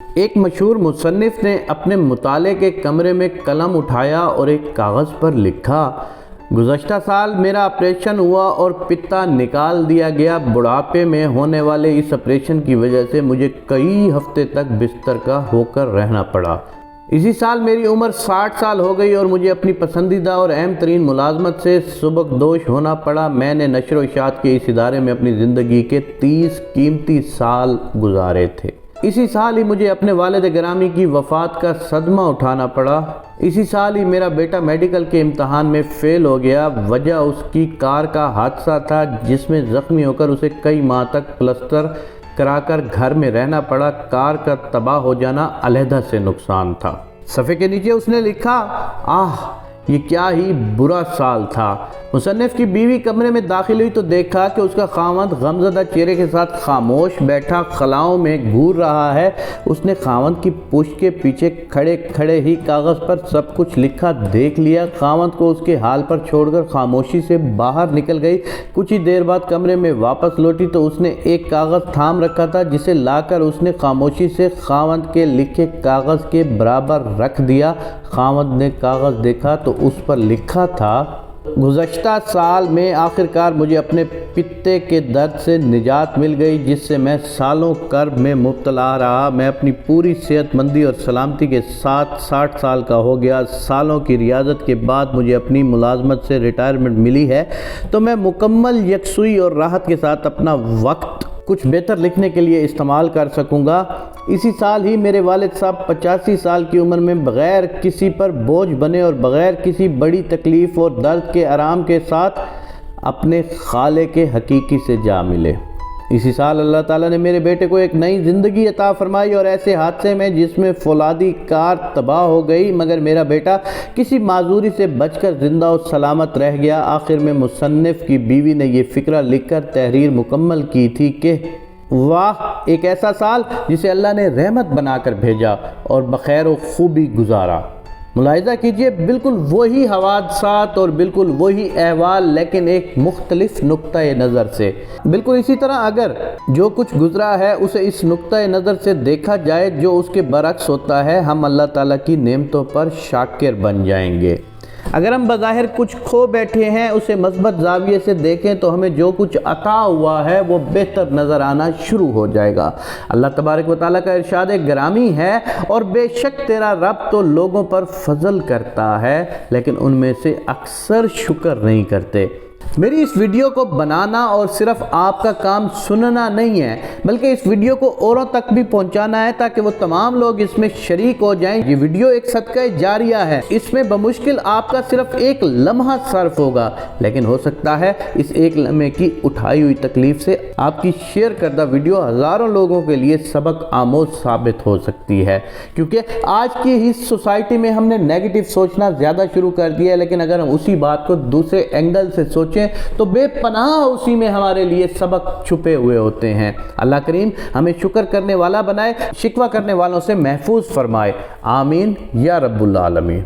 ایک مشہور مصنف نے اپنے مطالعے کے کمرے میں قلم اٹھایا اور ایک کاغذ پر لکھا، گزشتہ سال میرا آپریشن ہوا اور پتا نکال دیا گیا۔ بڑھاپے میں ہونے والے اس آپریشن کی وجہ سے مجھے کئی ہفتے تک بستر کا ہو کر رہنا پڑا۔ اسی سال میری عمر 60 سال ہو گئی اور مجھے اپنی پسندیدہ اور اہم ترین ملازمت سے سبکدوش ہونا پڑا۔ میں نے نشر و اشاعت کے اس ادارے میں اپنی زندگی کے 30 قیمتی سال گزارے تھے۔ اسی سال ہی مجھے اپنے والد گرامی کی وفات کا صدمہ اٹھانا پڑا۔ اسی سال ہی میرا بیٹا میڈیکل کے امتحان میں فیل ہو گیا۔ وجہ اس کی کار کا حادثہ تھا جس میں زخمی ہو کر اسے کئی ماہ تک پلسٹر کرا کر گھر میں رہنا پڑا۔ کار کا تباہ ہو جانا علیحدہ سے نقصان تھا۔ صفحے کے نیچے اس نے لکھا، یہ کیا ہی برا سال تھا۔ مصنف کی بیوی کمرے میں داخل ہوئی تو دیکھا کہ اس کا خاوند غمزدہ چہرے کے ساتھ خاموش بیٹھا خلاؤں میں گھور رہا ہے۔ اس نے خاوند کی پشت کے پیچھے کھڑے کھڑے ہی کاغذ پر سب کچھ لکھا دیکھ لیا۔ خاوند کو اس کے حال پر چھوڑ کر خاموشی سے باہر نکل گئی۔ کچھ ہی دیر بعد کمرے میں واپس لوٹی تو اس نے ایک کاغذ تھام رکھا تھا جسے لا کر اس نے خاموشی سے خاوند کے لکھے کاغذ کے برابر رکھ دیا۔ خاوند نے کاغذ دیکھا تو اس پر لکھا تھا، گزشتہ سال میں آخرکار مجھے اپنے پتے کے درد سے نجات مل گئی جس سے میں سالوں کرب میں مبتلا رہا۔ میں اپنی پوری صحت مندی اور سلامتی کے ساتھ 60 سال کا ہو گیا۔ سالوں کی ریاضت کے بعد مجھے اپنی ملازمت سے ریٹائرمنٹ ملی ہے تو میں مکمل یکسوئی اور راحت کے ساتھ اپنا وقت کچھ بہتر لکھنے کے لیے استعمال کر سکوں گا۔ اسی سال ہی میرے والد صاحب 85 سال کی عمر میں بغیر کسی پر بوجھ بنے اور بغیر کسی بڑی تکلیف اور درد کے آرام کے ساتھ اپنے خالق حقیقی سے جا ملے۔ اسی سال اللہ تعالیٰ نے میرے بیٹے کو ایک نئی زندگی عطا فرمائی اور ایسے حادثے میں جس میں فولادی کار تباہ ہو گئی مگر میرا بیٹا کسی معذوری سے بچ کر زندہ و سلامت رہ گیا۔ آخر میں مصنف کی بیوی نے یہ فقرہ لکھ کر تحریر مکمل کی تھی کہ واہ، ایک ایسا سال جسے اللہ نے رحمت بنا کر بھیجا اور بخیر و خوبی گزارا۔ ملاحظہ کیجئے، بالکل وہی حوادثات اور بالکل وہی احوال لیکن ایک مختلف نقطہ نظر سے۔ بالکل اسی طرح اگر جو کچھ گزرا ہے اسے اس نقطہ نظر سے دیکھا جائے جو اس کے برعکس ہوتا ہے، ہم اللہ تعالیٰ کی نعمتوں پر شاکر بن جائیں گے۔ اگر ہم بظاہر کچھ کھو بیٹھے ہیں اسے مثبت زاویے سے دیکھیں تو ہمیں جو کچھ عطا ہوا ہے وہ بہتر نظر آنا شروع ہو جائے گا۔ اللہ تبارک و تعالیٰ کا ارشاد گرامی ہے، اور بے شک تیرا رب تو لوگوں پر فضل کرتا ہے لیکن ان میں سے اکثر شکر نہیں کرتے۔ میری اس ویڈیو کو بنانا اور صرف آپ کا کام سننا نہیں ہے بلکہ اس ویڈیو کو اوروں تک بھی پہنچانا ہے تاکہ وہ تمام لوگ اس میں شریک ہو جائیں۔ یہ ویڈیو ایک صدقہ جاریہ ہے، اس میں بمشکل آپ کا صرف ایک لمحہ صرف ہوگا لیکن ہو سکتا ہے اس ایک لمحے کی اٹھائی ہوئی تکلیف سے آپ کی شیئر کردہ ویڈیو ہزاروں لوگوں کے لیے سبق آموز ثابت ہو سکتی ہے، کیونکہ آج کی اس سوسائٹی میں ہم نے نیگیٹو سوچنا زیادہ شروع کر دیا ہے، لیکن اگر ہم اسی بات کو دوسرے اینگل سے سوچیں تو بے پناہ اسی میں ہمارے لیے سبق چھپے ہوئے ہوتے ہیں۔ اللہ کریم ہمیں شکر کرنے والا بنائے، شکوہ کرنے والوں سے محفوظ فرمائے، آمین یا رب العالمین۔